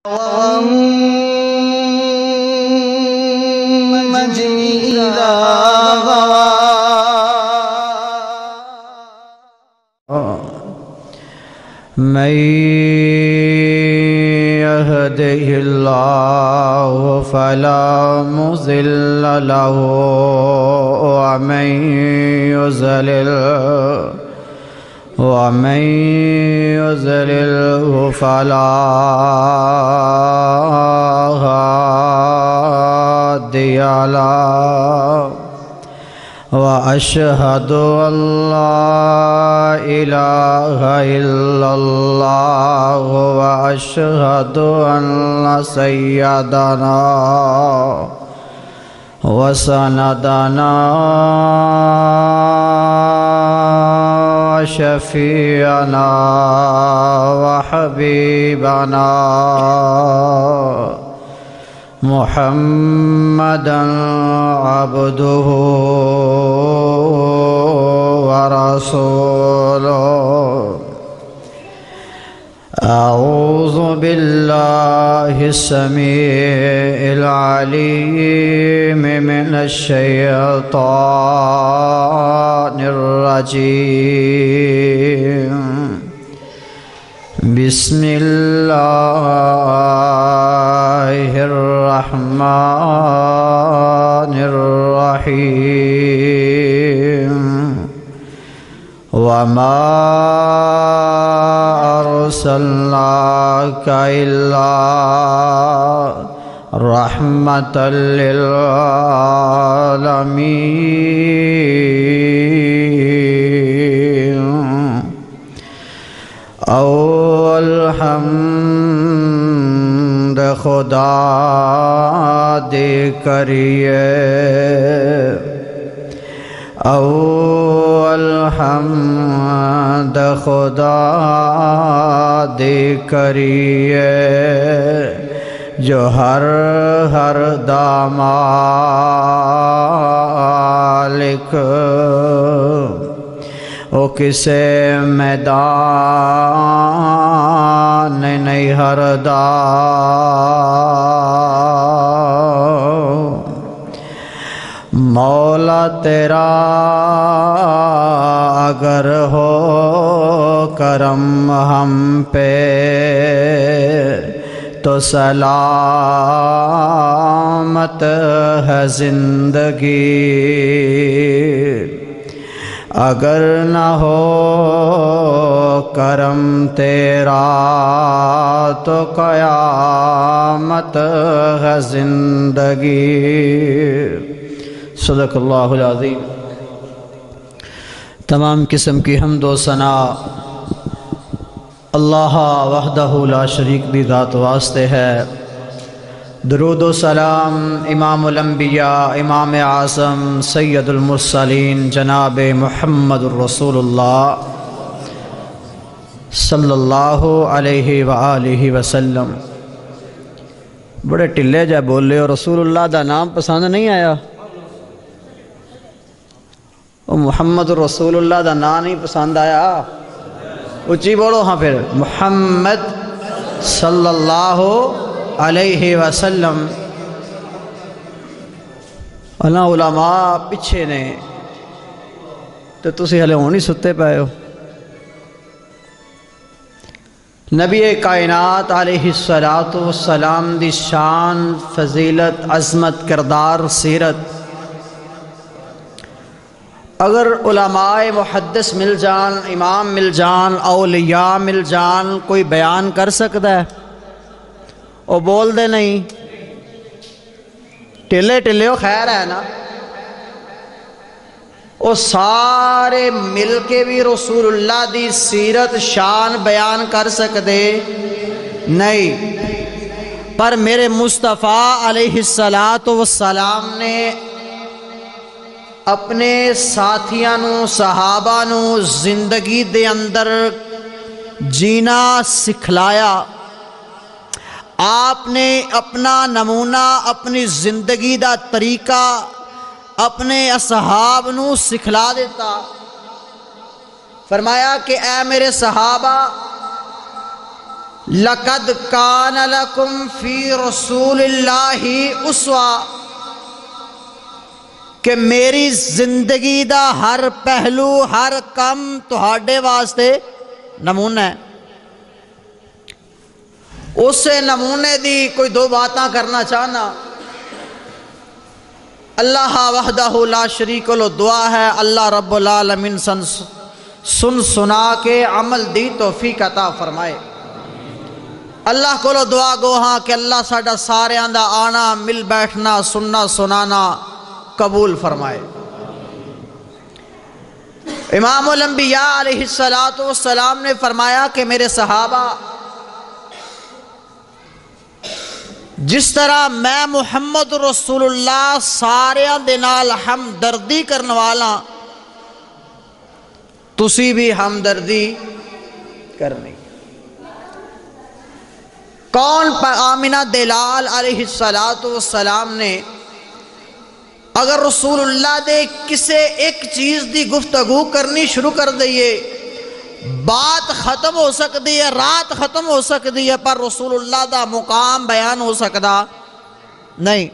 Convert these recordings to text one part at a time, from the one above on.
والنجم إذا هوى من يهده الله فلا مضل له ومن يضلل فلا هادي له وأشهد أن لا إله إلا الله وأشهد أن سيدنا وسندنا وشفيعنا وحبيبنا محمدًا عبده ورسوله. أعوذ بالله السميع العليم من الشيطان الرجيم. بسم الله الرحمن الرحيم. وما أرسلناك إلا رحمة للعالمين. اول حمد خدا دے کریے، اول حمد خدا دے کریے، جو ہر دامالک او کسے میدان نہیں ہردا۔ مولا تیرا اگر ہو کرم ہم پہ تو سلامت ہے زندگی، اگر نہ ہو کرم تیرا تو قیامت ہے زندگی۔ صدق اللہ العظیم۔ تمام قسم کی حمد و ثنا اللہ وحدہ لا شریک دی ذات واسطے ہے۔ درود و سلام امام الانبیاء امام اعظم سید المرسلین جناب محمد الرسول اللہ صلی اللہ علیہ وآلہ وسلم۔ بڑے ٹلے جا بولے اور رسول اللہ دا نام پسند نہیں آیا؟ محمد الرسول اللہ دا نام نہیں پسند آیا؟ اچھی بولو ہاں پھر، محمد صلی اللہ علیہ وسلم۔ اللہ علماء پچھے نے تو تسی ہلے ہونی ستے پائے ہو۔ نبی کائنات علیہ السلام دی شان، فضیلت، عظمت، کردار، سیرت اگر علماء محدث مل جان، امام مل جان، اولیاء مل جان، کوئی بیان کر سکتا ہے؟ او بول دے نہیں، ٹلے ٹلے ہو خیر ہے نا؟ او سارے مل کے بھی رسول اللہ دی سیرت شان بیان کر سکتے نہیں، پر میرے مصطفیٰ علیہ السلام نے اپنے ساتھیاں نو، صحابہ نو زندگی دے اندر جینا سکھلایا۔ آپ نے اپنا نمونہ، اپنی زندگی دا طریقہ اپنے اصحاب نو سکھلا دیتا۔ فرمایا کہ اے میرے صحابہ، لَقَدْ كَانَ لَكُمْ فِي رَسُولِ اللَّهِ اسوہ، کہ میری زندگی دا ہر پہلو ہر کم تہاڈے واسطے نمونہ ہے۔ اس نمونے دی کوئی دو باتاں کرنا چاہنا۔ اللہ وحدہ لا شریک لو دعا ہے اللہ رب العالمین سن سنا کے عمل دی توفیق عطا فرمائے۔ اللہ کو لو دعا گو ہاں کہ اللہ ساڈا سارے دا آنا مل بیٹھنا سننا سنانا قبول فرمائے۔ امام الانبیاء علیہ السلام نے فرمایا کہ میرے صحابہ، جس طرح میں محمد رسول اللہ سارے دے نال ہمدردی کرنے والا، تسی بھی ہمدردی کرنی۔ کون؟ آمنہ دلال علیہ السلام نے اگر رسول اللہ دے کسے ایک چیز دی گفتگو کرنی شروع کر دئیے، بات ختم ہو سکتی ہے، رات ختم ہو سکتی ہے، پر رسول اللہ دا مقام بیان ہو سکتا نہیں۔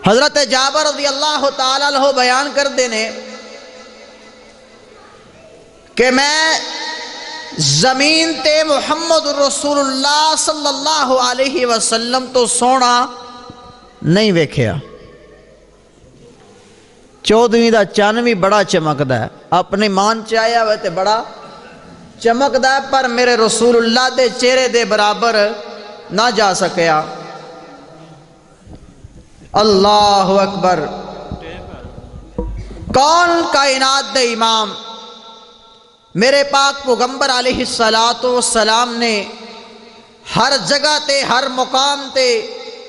حضرت جابر رضی اللہ تعالیٰ عنہ بیان کر دینے کہ میں زمین تے محمد رسول اللہ صلی اللہ علیہ وسلم تو سونا نہیں ویکھیا۔ 14ویں دا چان بھی بڑا چمکدا ہے، اپنی مان چ آیا ہوئے تے بڑا چمکدا ہے، پر میرے رسول اللہ دے چہرے دے برابر نہ جا سکیا۔ اللہ اکبر۔ کون؟ کائنات دے امام میرے پاک پیغمبر علیہ السلام نے ہر جگہ تے ہر مقام تے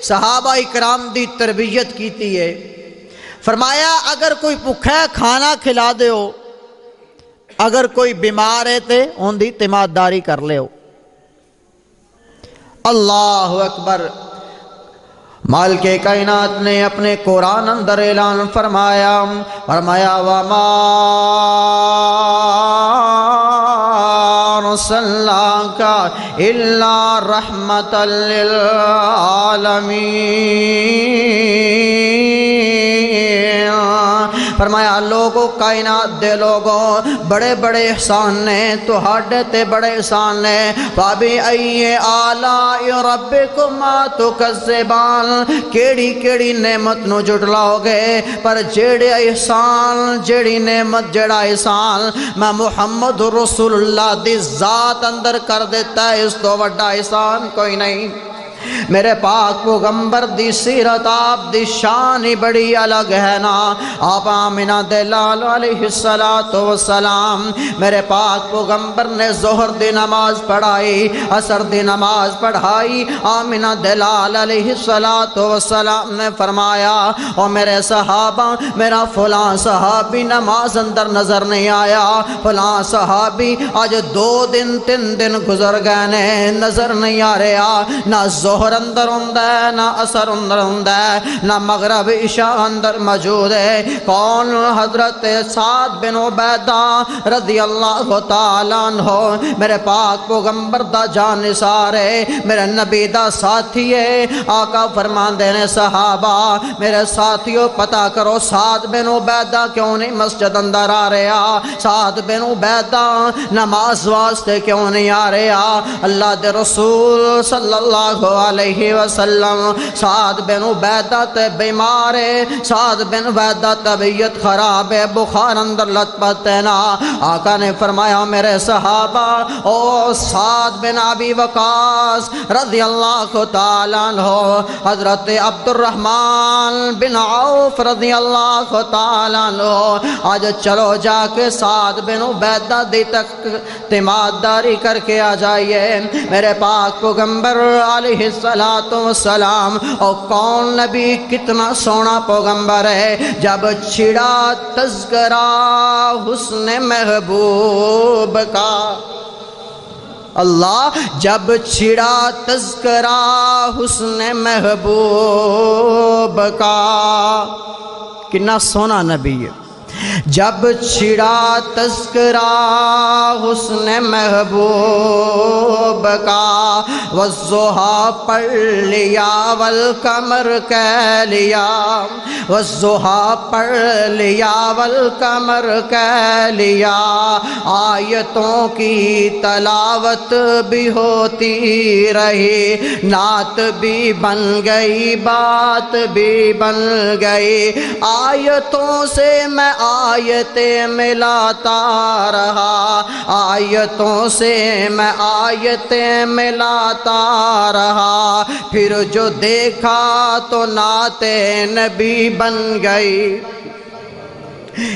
صحابہ اکرام دی تربیت کیتی ہے۔ فرمایا اگر کوئی بھوکا ہے کھانا کھلا دیو، اگر کوئی بیمار ہے تے ان دی تیمارداری کر لیو۔ اللہ اکبر۔ مالک کائنات نے اپنے قرآن اندر اعلان فرمایا وَمَا أَرْسَلْنَاكَ إِلَّا رَحْمَةً لِّلْعَالَمِينَ۔ فرمایا لوگوں، کائنات دے لوگوں، بڑے بڑے احسان نے تہاڈے تے بڑے احسان نے۔ فَبِأَيِّ آلَاءِ رَبِّكُمَا تُكَذِّبَانِ، کیڑی کیڑی نعمت نو جھٹلاؤ گے، پر جیڑے احسان جیڑی نعمت جیڑا احسان میں محمد رسول اللہ دی ذات اندر کر دیتا ہے، اس تو بڑا احسان کوئی نہیں۔ میرے پاک پیغمبر دی سیرت آپ دی شان ہی بڑی الگ ہے نا۔ آپ آمنہ دلال علیہ السلام، میرے پاک پیغمبر نے ظہر دی نماز پڑھائی، عصر دی نماز پڑھائی۔ آمنہ دلال علیہ السلام نے فرمایا او میرے صحابہ، میرا فلاں صحابی نماز اندر نظر نہیں آیا، فلاں صحابی آج 2 دن 3 دن گزر گئے نے نظر نہیں آ رہا، نہ ظہر اندر ہوندہ ہے، نہ عصر اندر ہوندہ ہے، نہ مغرب عشاء اندر موجود ہے۔ کون؟ حضرت سعد بن عبیدہ رضی اللہ تعالیٰ عنہ، میرے پاک پیغمبر دا جان نثار ہے، میرے نبی دا ساتھی ہے۔ آقا فرماندے نے صحابہ میرے ساتھیوں پتہ کرو سعد بن عبیدہ کیوں نہیں مسجد اندر آ رہا، سعد بن عبیدہ نماز واسطے کیوں نہیں آ رہا۔ اللہ دے رسول صلی اللہ علیہ وسلم سعد بن عبیدہ تے بیمار ہے، سعد بن عبیدہ طبیعت خراب ہے، بخار اندر لت پت ہے نا۔ آقا نے فرمایا میرے صحابہ او سعد بن ابی وقاص رضی اللہ تعالیٰ عنہ، حضرت عبد الرحمن بن عوف رضی اللہ تعالیٰ عنہ، آج چلو جا کے سعد بن عبیدہ دی تک تیمارداری کر کے آ جائیے۔ میرے پاک پیغمبر علیہ السلام اور کون نبی کتنا سونا پیغمبر ہے، جب چھڑا تذکرہ حسن محبوب کا، اللہ جب چھڑا تذکرہ حسن محبوب کا، کتنا سونا نبی ہے۔ جب چھڑا تذکرہ حسن محبوب کا والضحیٰ پڑھ لیا والقمر کہہ لیا والضحیٰ پڑھ لیا والقمر کہہ لیا آیتوں کی تلاوت بھی ہوتی رہی نعت بھی بن گئی بات بھی بن گئی آیتوں سے میں آیتیں ملاتا رہا آیتوں سے میں آیتیں ملاتا رہا پھر جو دیکھا تو نعت نبی بن گئی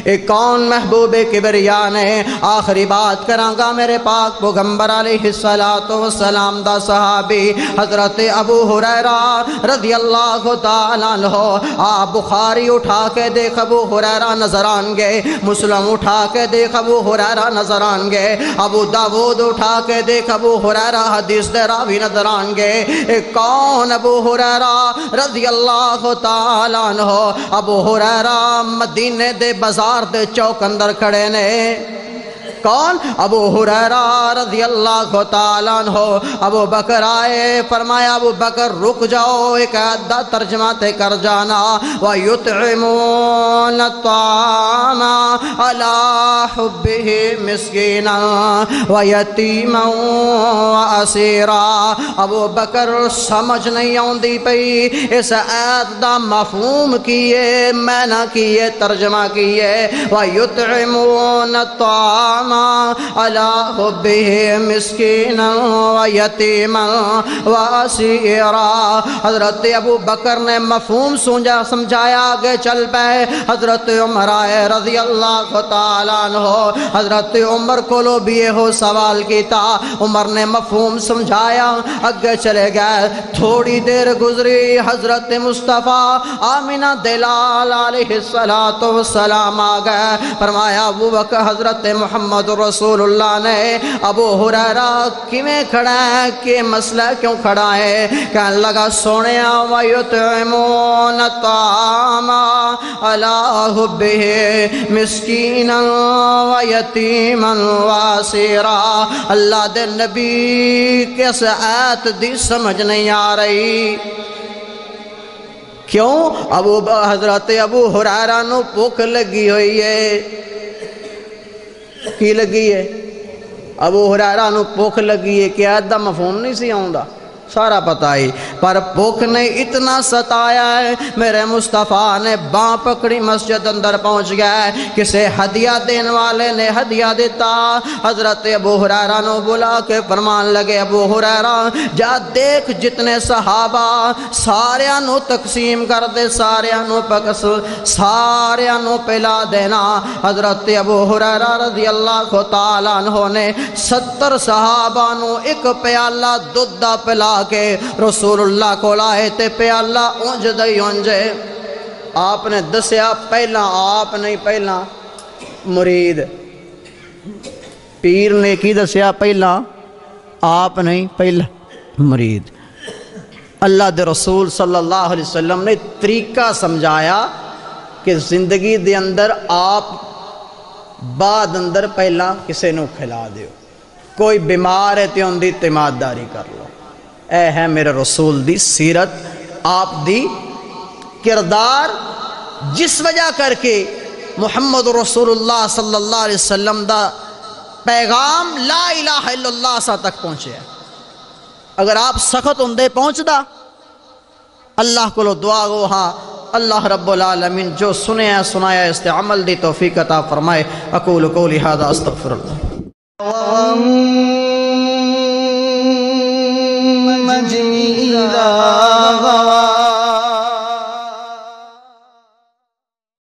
ایک کون محبوب کبریا نے آخری بات کراں گا میرے پاک پیغمبر علیہ السلام دا صحابی حضرت ابو ہریرہ رضی اللہ تعالیٰ عنہ آپ بخاری اٹھا کے دیکھ ابو ہریرہ نظر آن گے مسلم اٹھا کے دیکھ ابو ہریرہ نظر آن گے ابو داود اٹھا کے دیکھ ابو ہریرہ حدیث دے راوی نظر آن گے ایک کون ابو ہریرہ رضی اللہ تعالیٰ عنہ ابو ہریرہ مدینے دے بازار دے چوک اندر کھڑے نے کون ابو ہریرہ رضی اللہ تعالیٰ عنہ ابو بکر آئے فرمایا ابو بکر رک جاؤ ایک عدہ ترجمہ تے کر جانا وَيُطْعِمُونَ الطَّعَامَ عَلَى حُبِّهِ مِسْكِينًا وَيَتِيمًا وَأَسِيرًا ابو بکر سمجھ نہیں آندی پئی اس آیت دا مفہوم کیے معنی کیے ترجمہ کیے وَيُطْعِمُونَ الطَّعَامَ عَلَى حُبِّهِ مِسْكِينًا وَيَتِيمًا وَأَسِيرًا حضرت ابو بکر نے مفہوم سمجھایا آگے چل پے حضرت عمر آئے رضی اللہ تعالیٰ عنہ حضرت عمر کو لو بھی ہو سوال کیتا عمر نے مفہوم سمجھایا آگے چلے گئے تھوڑی دیر گزری حضرت مصطفیٰ آمینہ دلال علیہ السلام آگئے فرمایا ابو بکر حضرت محمد رسول اللہ نے ابو ہریرہ کیویں کھڑا ہے کہ مسئلہ کیوں کھڑا ہے کہنے لگا سونیا وَيُطْعِمُونَ الطَّعَامَ عَلَى حُبِّهِ مِسْكِينًا وَيَتِيمًا وَأَسِيرًا اللہ دے نبی کس آیت دی سمجھ نہیں آ رہی کیوں حضرت ابو ہریرہ نو بھوک لگی ہوئی ہے کی لگی ہے ابو ہریرہ نو بھوک لگی ہے کہ آیت دا مفہوم نہیں سی آؤندا سارا پتہ ہی پر بھوک نے اتنا ستایا ہے میرے مصطفیٰ نے باں پکڑی مسجد اندر پہنچ گیا ہے کسے ہدیہ دین والے نے ہدیہ دیتا حضرت ابو ہریرہ نو بلا کے فرمان لگے ابو ہریرہ جا دیکھ جتنے صحابہ ساریاں نو تقسیم کر دے ساریاں نو پلا دینا حضرت ابو ہریرہ رضی اللہ تعالیٰ عنہ نے 70 صحابہ نو ایک پیالہ دودھ پلا کہ رسول اللہ کو لائے تے پیالہ اونج دئی اونجے آپ نے دسیا پہلا آپ نہیں پہلا مرید پیر نے کی دسیا پہلا آپ نہیں پہلا مرید اللہ دے رسول صلی اللہ علیہ وسلم نے طریقہ سمجھایا کہ زندگی دے اندر آپ بعد اندر پہلا کسے نو کھلا دیو کوئی بیمار ہے تے ان دی تیماداری کر لو اے ہے میرے رسول دی سیرت آپ دی کردار جس وجہ کر کے محمد رسول اللہ صلی اللہ علیہ وسلم دا پیغام لا الہ الا اللہ سا تک پہنچے اگر آپ سخت اندے پہنچ دا اللہ کو لو دعا گو ہاں اللہ رب العالمین جو سنایا اس عمل دی توفیق عطا فرمائے اقول قولی ھذا استغفر اللہ جمیلا